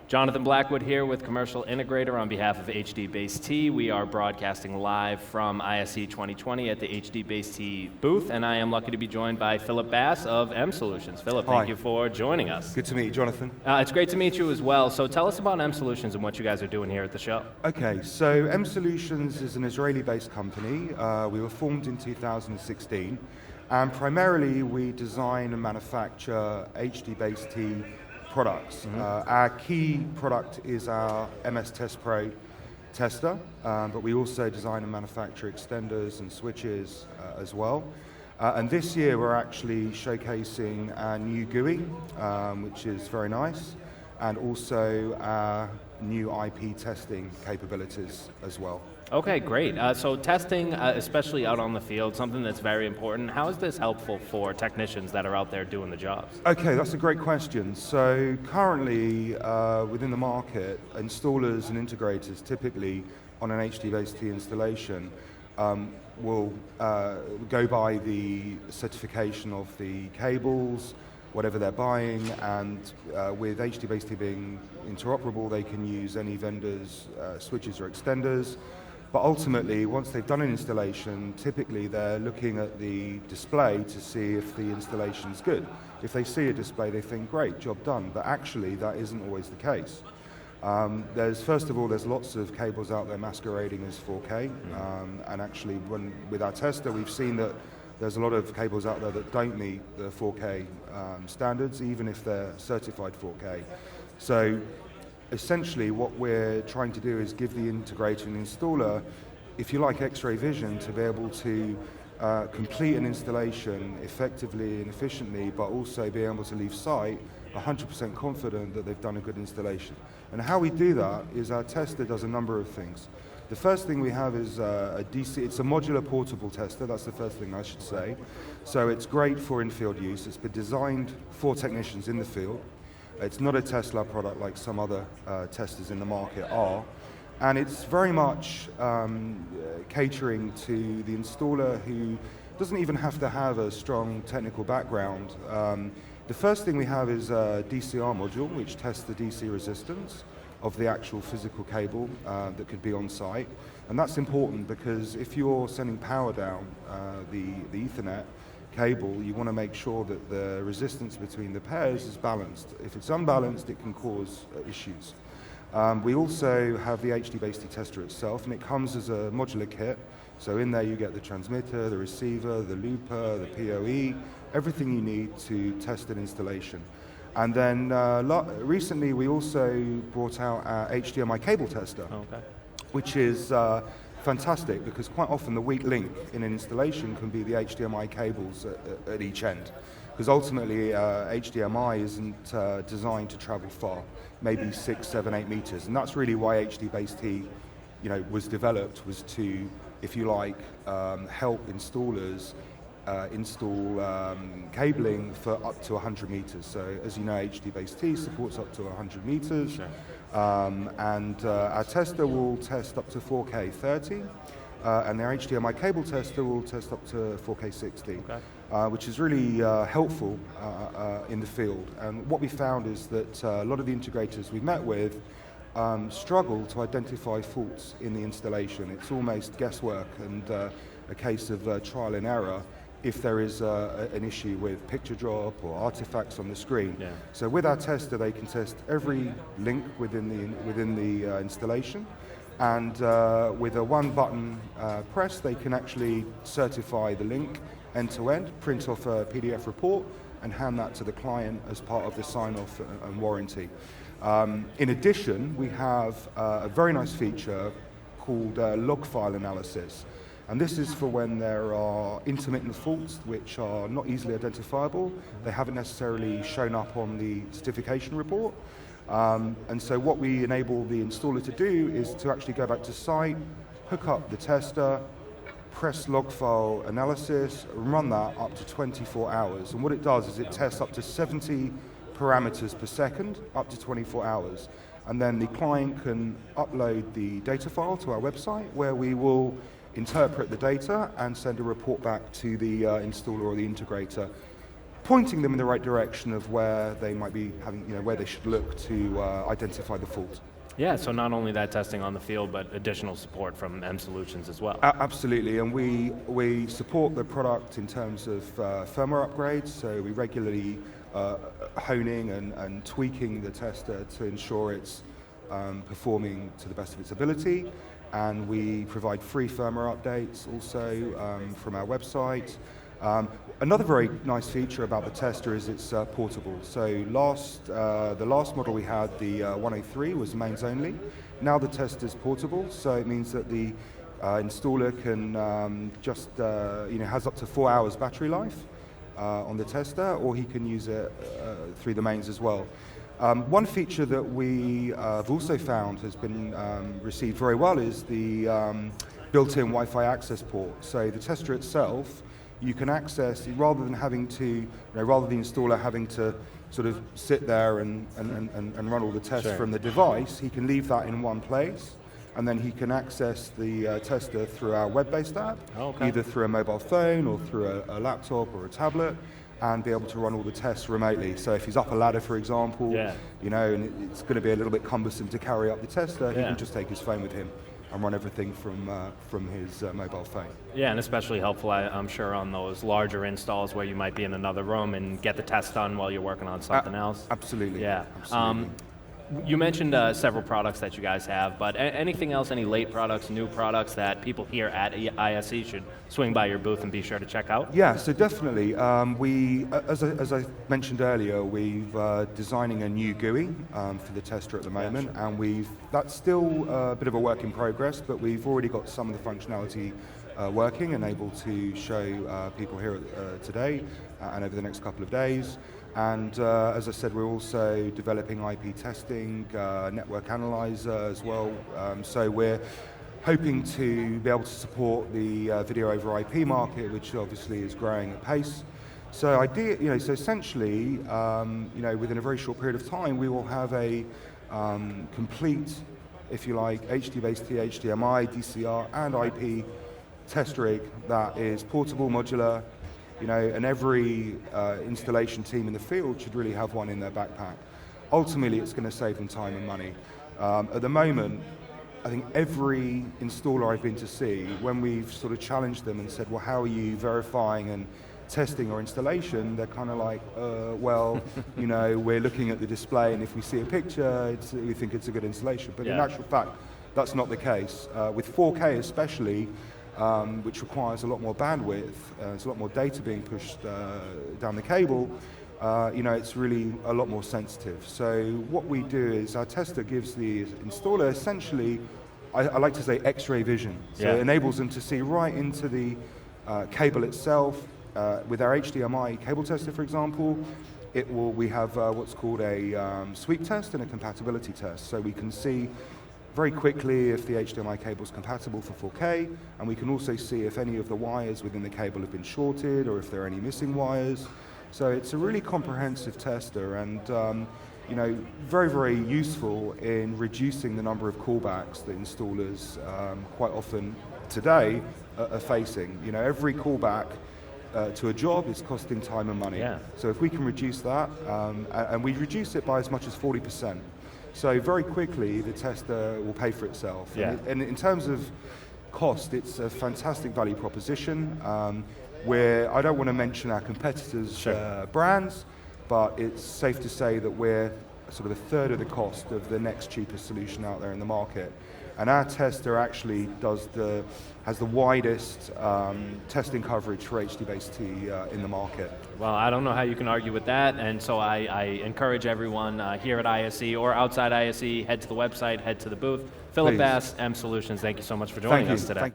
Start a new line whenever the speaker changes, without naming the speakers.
Jonathan Blackwood here with Commercial Integrator on behalf of HDBaseT. We are broadcasting live from ISE 2020 at the HDBaseT booth, and I am lucky to be joined by Philip Bass of MSolutions. Philip, thank you for joining us.
Good to meet you, Jonathan.
It's great to meet you as well. So tell us about MSolutions and what you guys are doing here at the show.
Okay, so MSolutions is an Israeli-based company. We were formed in 2016, and primarily we design and manufacture HDBaseT products. Our key product is our MS Test Pro tester, but we also design and manufacture extenders and switches as well. And this year we're actually showcasing our new GUI, which is very nice, and also our new IP testing capabilities as well.
Okay, great. So testing, especially out on the field, something that's very important. How is this helpful for technicians that are out there doing the jobs?
Okay, that's a great question. So currently, within the market, installers and integrators typically on an HDBaseT installation will go by the certification of the cables, whatever they're buying, and with HDBaseT being interoperable, they can use any vendor's switches or extenders. But ultimately, once they've done an installation, typically they're looking at the display to see if the installation's good. If they see a display, they think, great, job done. But actually, that isn't always the case. First of all, there's lots of cables out there masquerading as 4K. And actually, with our tester, we've seen that there's a lot of cables out there that don't meet the 4K standards, even if they're certified 4K. So essentially what we're trying to do is give the integrator and installer, if you like, X-ray vision to be able to complete an installation effectively and efficiently, but also be able to leave site 100% confident that they've done a good installation. And how we do that is our tester does a number of things. The first thing we have is a DC, it's a modular portable tester, that's the first thing I should say. So it's great for in-field use, it's been designed for technicians in the field. It's not a Tesla product like some other testers in the market are. And it's very much catering to the installer who doesn't even have to have a strong technical background. The first thing we have is a DCR module, which tests the DC resistance of the actual physical cable that could be on site. And that's important because if you're sending power down the Ethernet cable, you want to make sure that the resistance between the pairs is balanced. If it's unbalanced, it can cause issues. We also have the HDBaseT tester itself, and it comes as a modular kit. So in there you get the transmitter, the receiver, the looper, the PoE, everything you need to test an installation. And then recently we also brought out our HDMI cable tester, which is fantastic because quite often the weak link in an installation can be the HDMI cables at each end. Because ultimately HDMI isn't designed to travel far, maybe 6, 7, 8 meters. And that's really why HDBaseT was developed, was to, if you like, help installers install cabling for up to 100 meters. So as you know, HDBaseT supports up to 100 meters. Sure. And our tester will test up to 4K 30, and their HDMI cable tester will test up to 4K 60, which is really helpful in the field. And what we found is that a lot of the integrators we've met with struggle to identify faults in the installation. It's almost guesswork and a case of trial and error if there is an issue with picture drop or artifacts on the screen. Yeah. So with our tester, they can test every link within the installation, and with a one-button press, they can actually certify the link end-to-end, print off a PDF report, and hand that to the client as part of the sign-off and warranty. In addition, we have a very nice feature called log file analysis. And this is for when there are intermittent faults which are not easily identifiable. They haven't necessarily shown up on the certification report. And so what we enable the installer to do is to actually go back to site, hook up the tester, press log file analysis, run that up to 24 hours. And what it does is it tests up to 70 parameters per second, up to 24 hours. And then the client can upload the data file to our website where we will interpret the data and send a report back to the installer or the integrator pointing them in the right direction of where they might be having, where they should look to identify the fault.
Yeah, so not only that testing on the field, but additional support from MSolutions as well.
Absolutely, and we support the product in terms of firmware upgrades, so we regularly honing and tweaking the tester to ensure it's performing to the best of its ability, and we provide free firmware updates also from our website. Another very nice feature about the tester is it's portable. So the last model we had, the 103, was mains only. Now the tester is portable, so it means that the installer can has up to 4 hours battery life on the tester, or he can use it through the mains as well. One feature that we have also found has been received very well is the built-in Wi-Fi access port. So the tester itself, you can access, rather than the installer having to sort of sit there and run all the tests from the device, he can leave that in one place, and then he can access the tester through our web-based app, either through a mobile phone or through a laptop or a tablet, and be able to run all the tests remotely. So if he's up a ladder, for example, and it's going to be a little bit cumbersome to carry up the tester, he can just take his phone with him and run everything from his mobile phone.
Yeah, and especially helpful, I'm sure, on those larger installs where you might be in another room and get the test done while you're working on something else.
Absolutely.
Yeah.
Absolutely.
You mentioned several products that you guys have, but anything else, any late products, new products that people here at ISE should swing by your booth and be sure to check out?
Yeah, so definitely. As I mentioned earlier, we're designing a new GUI for the tester at the moment, and that's still a bit of a work in progress, but we've already got some of the functionality working and able to show people here today and over the next couple of days. And as I said, we're also developing IP testing, network analyzer as well. So we're hoping to be able to support the video over IP market, which obviously is growing at pace. So so essentially, within a very short period of time, we will have a complete, if you like, HDBaseT, HDMI, DCR, and IP test rig that is portable, modular, and every installation team in the field should really have one in their backpack. Ultimately, it's going to save them time and money. At the moment, I think every installer I've been to see, when we've sort of challenged them and said, well, how are you verifying and testing our installation, they're kind of like, we're looking at the display, and if we see a picture, we think it's a good installation. But in actual fact, that's not the case. With 4K especially, which requires a lot more bandwidth, there's a lot more data being pushed down the cable, it's really a lot more sensitive. So what we do is our tester gives the installer essentially, I like to say, X-ray vision. So it enables them to see right into the cable itself. With our HDMI cable tester, for example, we have what's called a sweep test and a compatibility test. So we can see very quickly if the HDMI cable is compatible for 4K, and we can also see if any of the wires within the cable have been shorted or if there are any missing wires. So it's a really comprehensive tester, and very, very useful in reducing the number of callbacks that installers quite often today are facing. Every callback to a job is costing time and money. So if we can reduce that, and we reduce it by as much as 40%. So very quickly, the tester will pay for itself. And in terms of cost, it's a fantastic value proposition. Where I don't want to mention our competitors' brands, but it's safe to say that we're sort of a third of the cost of the next cheapest solution out there in the market. And our tester actually has the widest testing coverage for HDBaseT in the market.
Well, I don't know how you can argue with that, and so I encourage everyone here at ISE or outside ISE, head to the website, head to the booth. Philip Bass, MSolutions, thank you so much for joining us today.